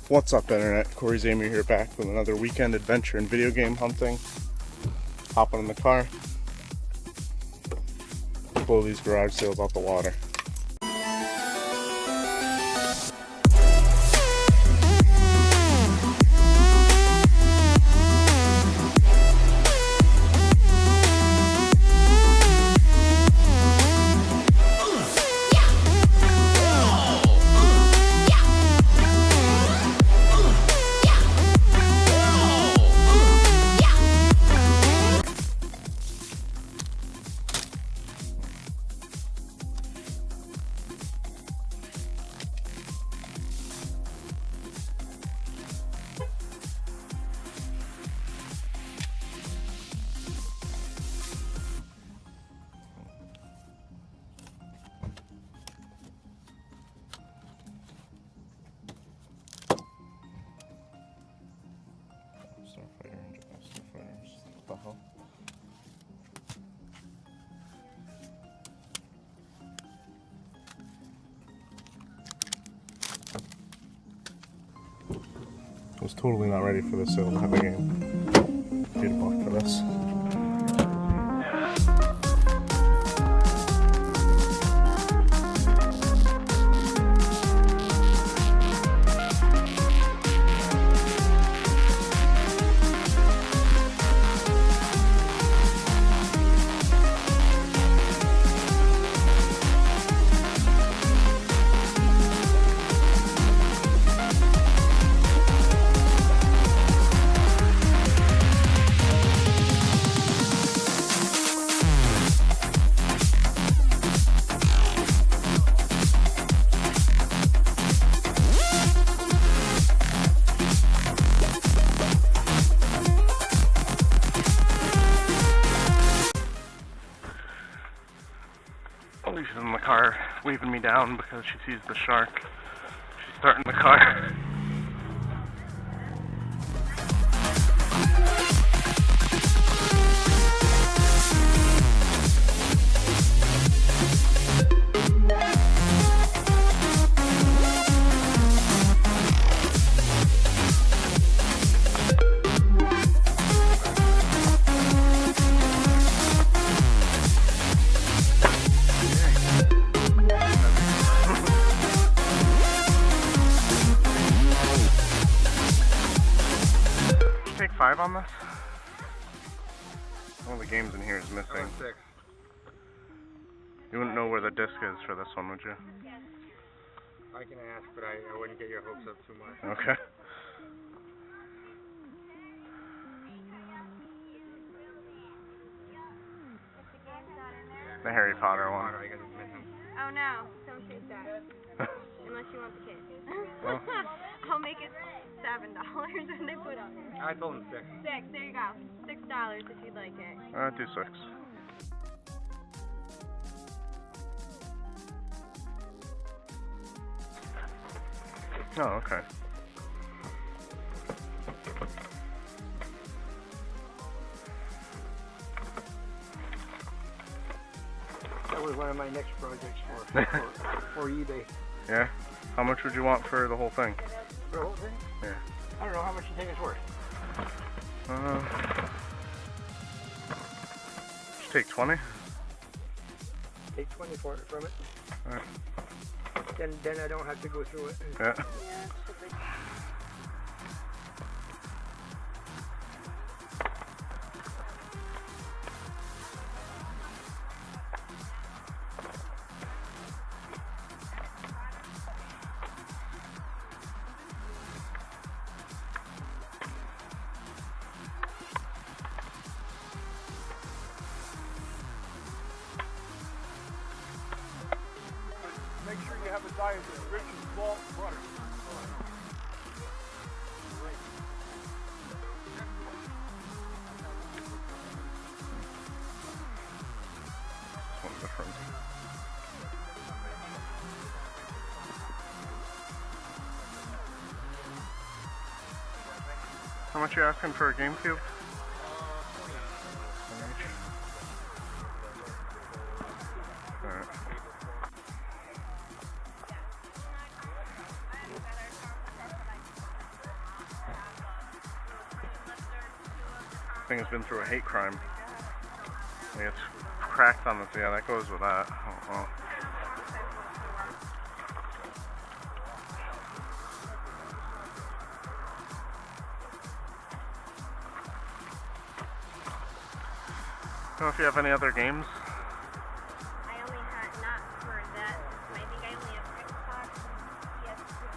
What's up, internet? Corey Zamer here, back with another weekend adventure in video game hunting. Hopping in the car, blow these garage sales out the water. Starfighter and Starfighters. What the hell? I was totally not ready for this sale to have a game. $8 for this. She's in the car waving me down because she sees the shark. She's starting the car. Take 5 on this? One of the games in here is missing. 6. You wouldn't know where the disc is for this one, would you? I can ask, but I wouldn't get your hopes up too much. Okay. The Harry Potter one. Oh no, don't shoot that. Unless you want the kid. Well. I'll make it $7 when they put up. I told him 6. 6, there you go. $6 if you'd like it. Do 6. Oh, okay. That was one of my next projects for eBay. Yeah? How much would you want for the whole thing? For the whole thing? Yeah. I don't know, how much you think it's worth? Just take 20. Take 20 for it from it. Alright. Then I don't have to go through it. Yeah. Make sure you have a diet that's rich in salt and butter. This one's different. How much are you asking for a GameCube? Alright. thing has been through a hate crime. It's cracked on this. Yeah, that goes with that. Oh, well. I don't know if you have any other games. I only had, not for that system. I think I only have Xbox, PS2.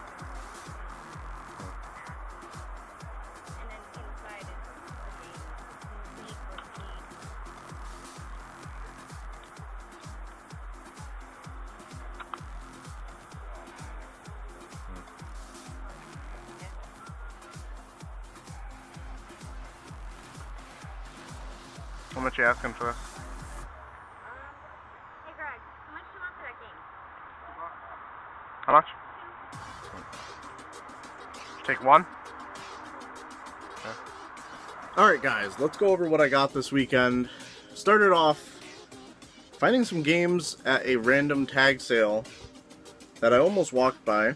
And then inside is a game. Need for Speed. How much you asking for this? Hey Greg, how much do you want for that game? How much? Take one? Alright guys, let's go over what I got this weekend. Started off finding some games at a random tag sale that I almost walked by.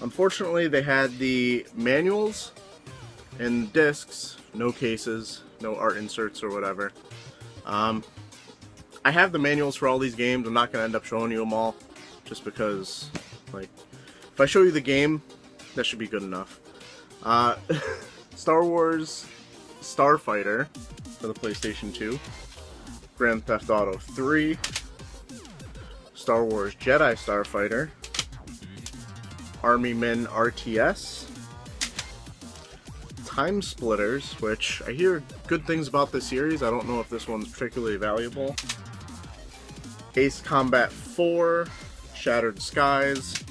Unfortunately, they had the manuals and discs, no cases, no art inserts or whatever. I have the manuals for all these games. I'm not going to end up showing you them all, just because, like, if I show you the game, that should be good enough. Star Wars Starfighter for the PlayStation 2, Grand Theft Auto 3, Star Wars Jedi Starfighter, Army Men RTS, Time Splitters, which I hear good things about this series. I don't know if this one's particularly valuable. Ace Combat 4, Shattered Skies,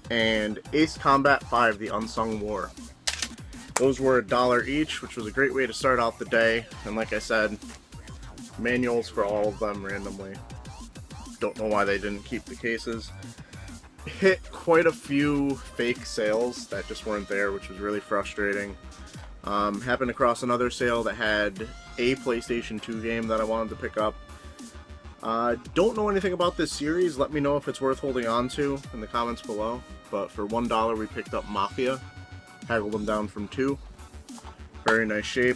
and Ace Combat 5, The Unsung War. Those were $1 each, which was a great way to start out the day. And like I said, manuals for all of them randomly. Don't know why they didn't keep the cases. Hit quite a few fake sales that just weren't there, which was really frustrating. Happened across another sale that had a PlayStation 2 game that I wanted to pick up. Don't know anything about this series. Let me know if it's worth holding on to in the comments below. But for $1 we picked up Mafia. Haggled them down from 2. Very nice shape.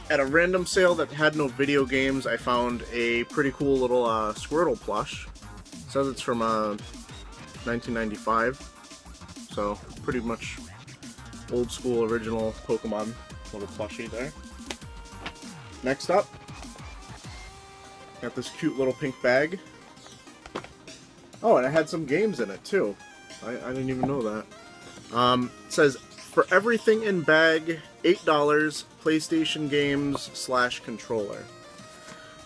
At a random sale that had no video games, I found a pretty cool little Squirtle plush. It says it's from 1995, so pretty much old school original Pokemon little plushie there. Next up, got this cute little pink bag. Oh, and it had some games in it too. I didn't even know that. It says, for everything in bag, $8, PlayStation games / controller.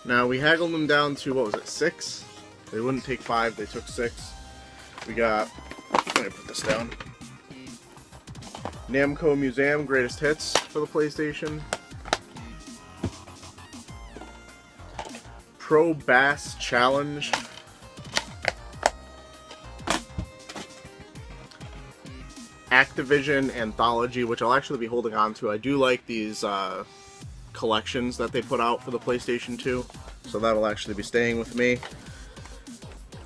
Now, we haggled them down to, what was it, 6? They wouldn't take 5, they took 6. We got, I'm gonna put this down, Namco Museum Greatest Hits for the PlayStation. Pro Bass Challenge. Activision Anthology, which I'll actually be holding on to. I do like these collections that they put out for the PlayStation 2, so that'll actually be staying with me.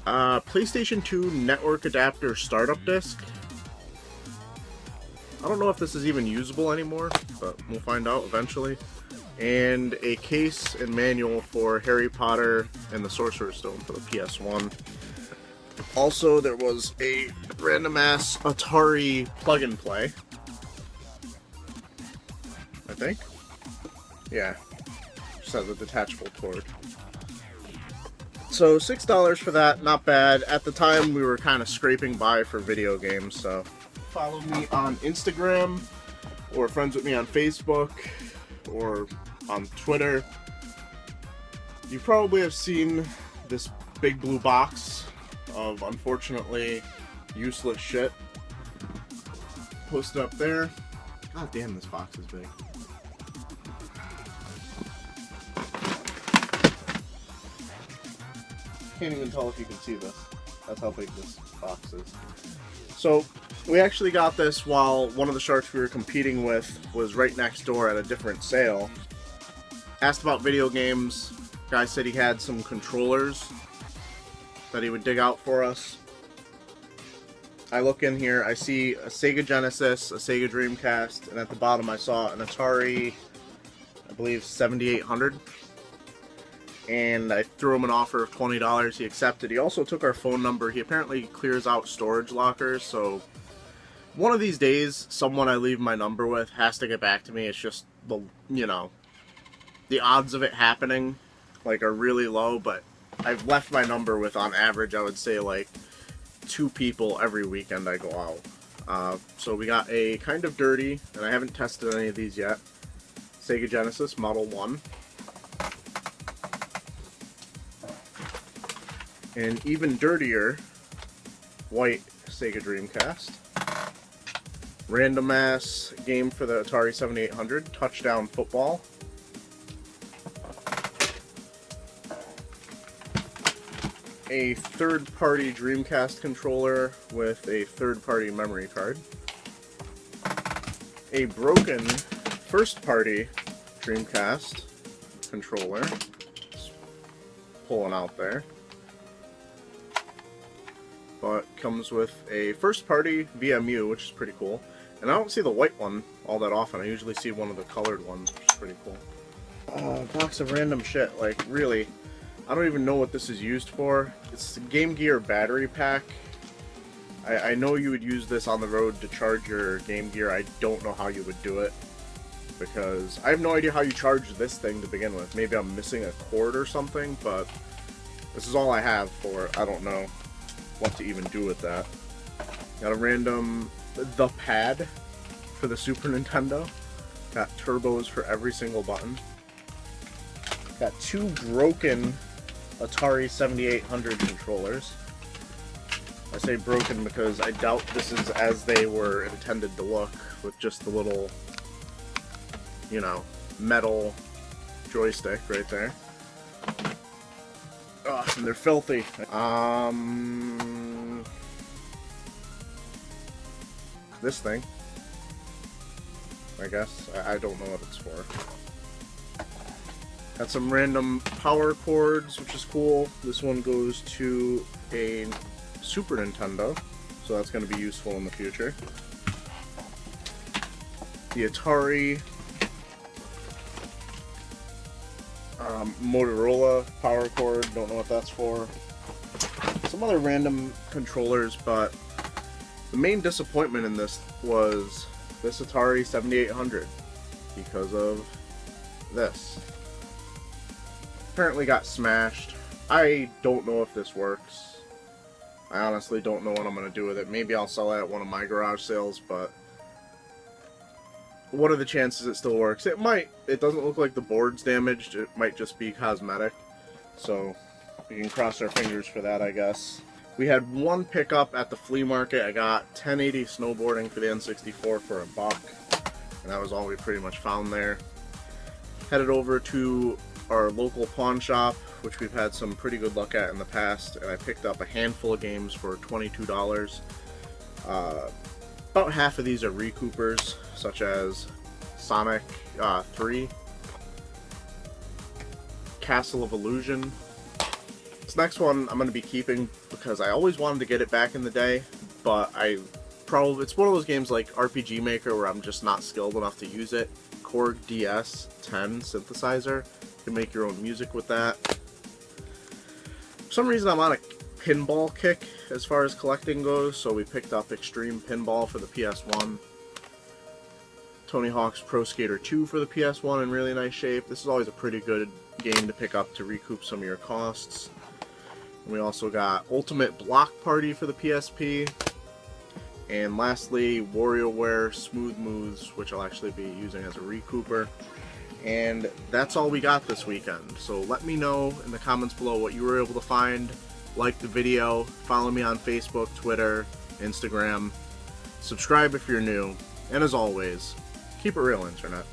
PlayStation 2 Network Adapter Startup Disc. I don't know if this is even usable anymore, but we'll find out eventually. And a case and manual for Harry Potter and the Sorcerer's Stone for the PS1. Also, there was a random-ass Atari plug-and-play. I think? Yeah. Just has a detachable cord. So, $6 for that, not bad. At the time, we were kind of scraping by for video games, so follow me on Instagram, or friends with me on Facebook, or on Twitter. You probably have seen this big blue box of unfortunately useless shit posted up there. God damn, this box is big. Can't even tell if you can see this. That's how big this box is. So we actually got this while one of the sharks we were competing with was right next door at a different sale. Asked about video games. Guy said he had some controllers that he would dig out for us. I look in here, I see a Sega Genesis, a Sega Dreamcast, and at the bottom I saw an Atari, I believe 7800. And I threw him an offer of $20. He accepted. He also took our phone number. He apparently clears out storage lockers, so one of these days, someone I leave my number with has to get back to me. It's just the, you know, the odds of it happening, like, are really low, but I've left my number with, on average, I would say, like, 2 people every weekend I go out. So we got a kind of dirty, and I haven't tested any of these yet, Sega Genesis Model 1. An even dirtier white Sega Dreamcast. Random ass game for the Atari 7800, Touchdown Football. A third-party Dreamcast controller with a third-party memory card. A broken first-party Dreamcast controller. Just pulling out there. But comes with a first-party VMU, which is pretty cool. And I don't see the white one all that often. I usually see one of the colored ones, which is pretty cool. Box of random shit. Like, really, I don't even know what this is used for. It's the Game Gear battery pack. I know you would use this on the road to charge your Game Gear. I don't know how you would do it, because I have no idea how you charge this thing to begin with. Maybe I'm missing a cord or something, but this is all I have for it. I don't know what to even do with that. Got a random The Pad for the Super Nintendo. Got turbos for every single button. Got 2 broken Atari 7800 controllers. I say broken because I doubt this is as they were intended to look, with just the little, you know, metal joystick right there. Oh, and they're filthy. This thing, I guess. I don't know what it's for. Got some random power cords, which is cool. This one goes to a Super Nintendo, so that's going to be useful in the future. The Atari Motorola power cord, don't know what that's for. Some other random controllers, but the main disappointment in this was this Atari 7800 because of this. Apparently got smashed. I don't know if this works. I honestly don't know what I'm going to do with it. Maybe I'll sell it at one of my garage sales, but what are the chances it still works? It might. It doesn't look like the board's damaged. It might just be cosmetic. So we can cross our fingers for that, I guess. We had one pickup at the flea market. I got 1080 snowboarding for the N64 for $1, and that was all we pretty much found there. Headed over to our local pawn shop, which we've had some pretty good luck at in the past, and I picked up a handful of games for $22. About half of these are recoupers, such as Sonic 3, Castle of Illusion. This next one I'm going to be keeping because I always wanted to get it back in the day, but it's one of those games like RPG Maker where I'm just not skilled enough to use it. Korg DS-10 synthesizer. You can make your own music with that. For some reason I'm on a pinball kick as far as collecting goes, so we picked up Extreme Pinball for the PS1. Tony Hawk's Pro Skater 2 for the PS1 in really nice shape. This is always a pretty good game to pick up to recoup some of your costs. And we also got Ultimate Block Party for the PSP. And lastly, WarioWare Smooth Moves, which I'll actually be using as a recouper. And that's all we got this weekend. So let me know in the comments below what you were able to find. Like the video, follow me on Facebook, Twitter, Instagram. Subscribe if you're new. And as always, keep it real, Internet.